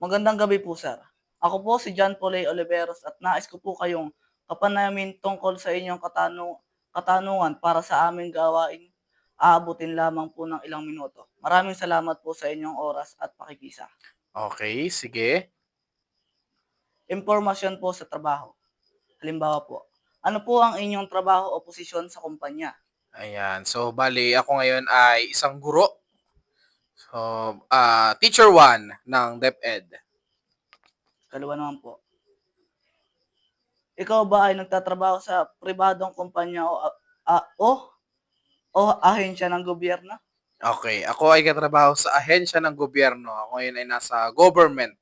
Magandang gabi po, sir. Ako po si John Polay Oliveros at nais ko po kayong kapanamin tungkol sa inyong katanungan para sa aming gawain. Aabutin lamang po ng ilang minuto. Maraming salamat po sa inyong oras at pakikisa. Okay, sige. Impormasyon po sa trabaho. Halimbawa po, ano po ang inyong trabaho o posisyon sa kumpanya? Ayan. So, bale ako ngayon ay isang guro. So, teacher 1 ng DepEd. Kaliwa naman po. Ikaw ba ay nagtatrabaho sa pribadong kumpanya o ahensya ng gobyerno? Okay, ako ay katrabaho sa ahensya ng gobyerno. Ako ngayon ay nasa government.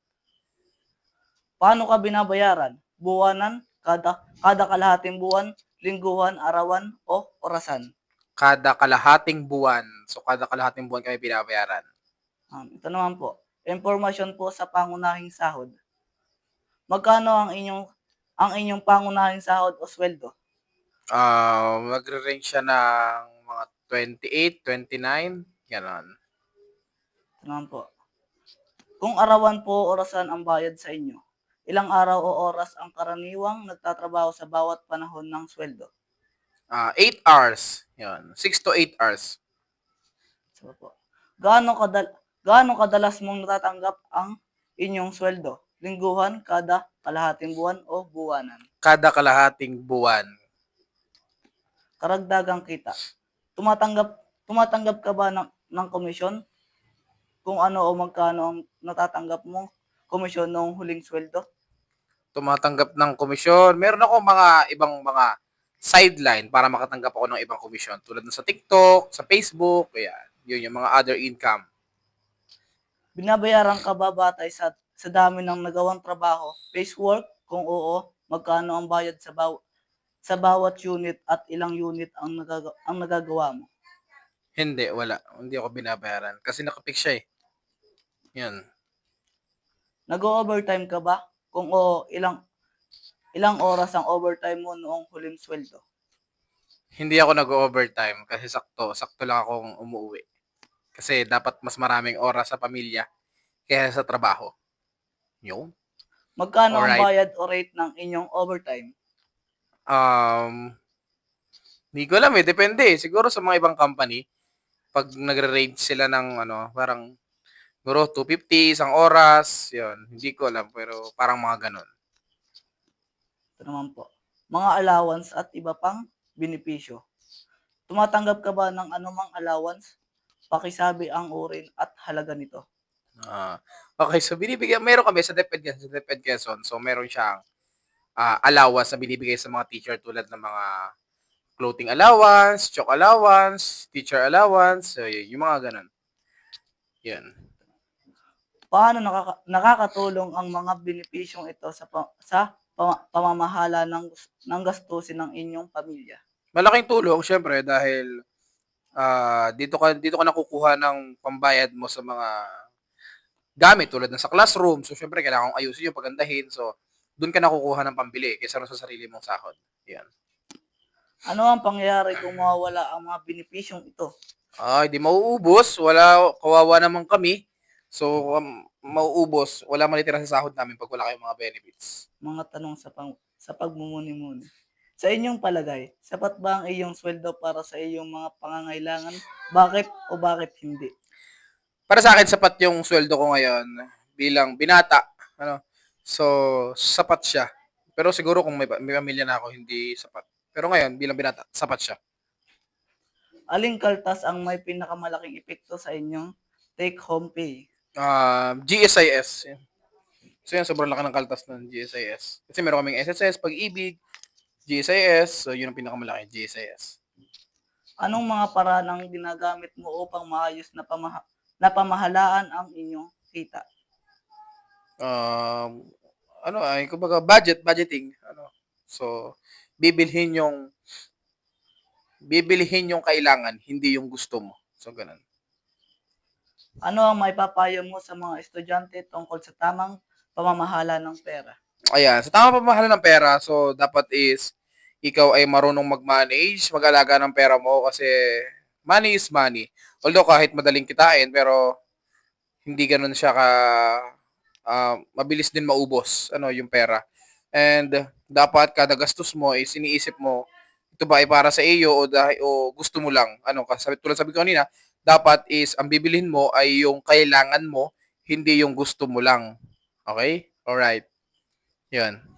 Paano ka binabayaran? Buwanan, kada kalahating buwan, lingguhan, arawan, o orasan? Kada kalahating buwan. So, kada kalahating buwan kami binabayaran. Ito naman po, impormasyon po sa pangunahing sahod. Magkano ang inyong pangunahing sahod o sweldo? Magre-range siya ng mga 28, 29, gano'n. Ito naman po. Kung arawan po o orasan ang bayad sa inyo, ilang araw o oras ang karaniwang nagtatrabaho sa bawat panahon ng sweldo? 8 hours. Yun, 6 to 8 hours. So po, gaano kadalas mong natatanggap ang inyong sweldo? Lingguhan, kada kalahating buwan o buwanan? Kada kalahating buwan. Karagdagang kita. Tumatanggap ka ba ng komisyon? Kung ano o magkano ang natatanggap mo komisyon noong huling sweldo? Tumatanggap ng komisyon. Meron ako mga ibang mga sideline para makatanggap ako ng ibang komisyon. Tulad ng sa TikTok, sa Facebook, kaya yun yung mga other income. Binabayaran ka ba batay sa dami ng nagawang trabaho? Face work? Kung oo, magkano ang bayad sa bawat unit at ilang unit ang nagagawa mo? Hindi, wala. Hindi ako binabayaran. Kasi nakapik siya eh. Yun. Nag-overtime ka ba? Kung oo, ilang oras ang overtime mo noong huling sweldo? Hindi ako nag-overtime kasi sakto lang akong umuwi. Kasi dapat mas maraming oras sa pamilya kaysa sa trabaho. Yun. Magkano ang Alright. bayad o rate ng inyong overtime? Hindi ko alam eh. Depende eh. Siguro sa mga ibang company, pag nagre-range sila ng parang siguro 250 isang oras, yun. Hindi ko alam pero parang mga ganun. Ito naman po. Mga allowance at iba pang benepisyo. Tumatanggap ka ba ng anumang allowance? Pakisabi ang uri at halaga nito. Okay, so meron kami sa DepEd Quezon. So meron siyang allowance na binibigay sa mga teacher tulad ng mga clothing allowance, chalk allowance, teacher allowance, so yung mga ganun. Yun. Paano nakakatulong ang mga benepisyong ito sa pamamahala ng gastusin ng inyong pamilya? Malaking tulong syempre dahil dito ka nakukuha ng pambayad mo sa mga gamit tulad ng sa classroom. So syempre kailangan kong ayusin yung pagandahin. So doon ka nakukuha ng pambili kaysa sa sarili mong sahod. Yan. Ano ang pangyayari kung mawawala ang mga benepisyong ito? Di mauubos. Kawawa naman kami. So, mauubos. Wala manitira sa sahod namin pag wala kayong mga benefits. Mga tanong sa pagmumuni-muni. Sa inyong palagay, sapat ba ang iyong sweldo para sa iyong mga pangangailangan? Bakit o bakit hindi? Para sa akin, sapat yung sweldo ko ngayon bilang binata. Ano? So, sapat siya. Pero siguro kung may pamilya na ako, hindi sapat. Pero ngayon, bilang binata, sapat siya. Aling kaltas ang may pinakamalaking epekto sa inyong take-home pay? GSIS. So yan, sobrang laki ng kaltas ng GSIS. Kasi meron kaming SSS, Pag-ibig, GSIS. So yun ang pinakamalaki, GSIS. Anong mga paraan ang ginagamit mo upang maayos na pamahalaan ang inyong kita? Kumbaga budgeting. So, bibilhin yung kailangan, hindi yung gusto mo. So, ganun. Ano ang maipapayo mo sa mga estudyante tungkol sa tamang pamamahala ng pera? Ayan, sa tamang pamamahala ng pera, so dapat is ikaw ay marunong mag-manage, mag-alaga ng pera mo kasi money is money. Although kahit madaling kitain, pero hindi ganun siya mabilis din maubos yung pera. And dapat kada gastos mo is iniisip mo, ito ba ay para sa iyo o gusto mo lang? Tulad sabi ko kanina, dapat is ang bibilhin mo ay yung kailangan mo, hindi yung gusto mo lang. Okay? Alright. Yun.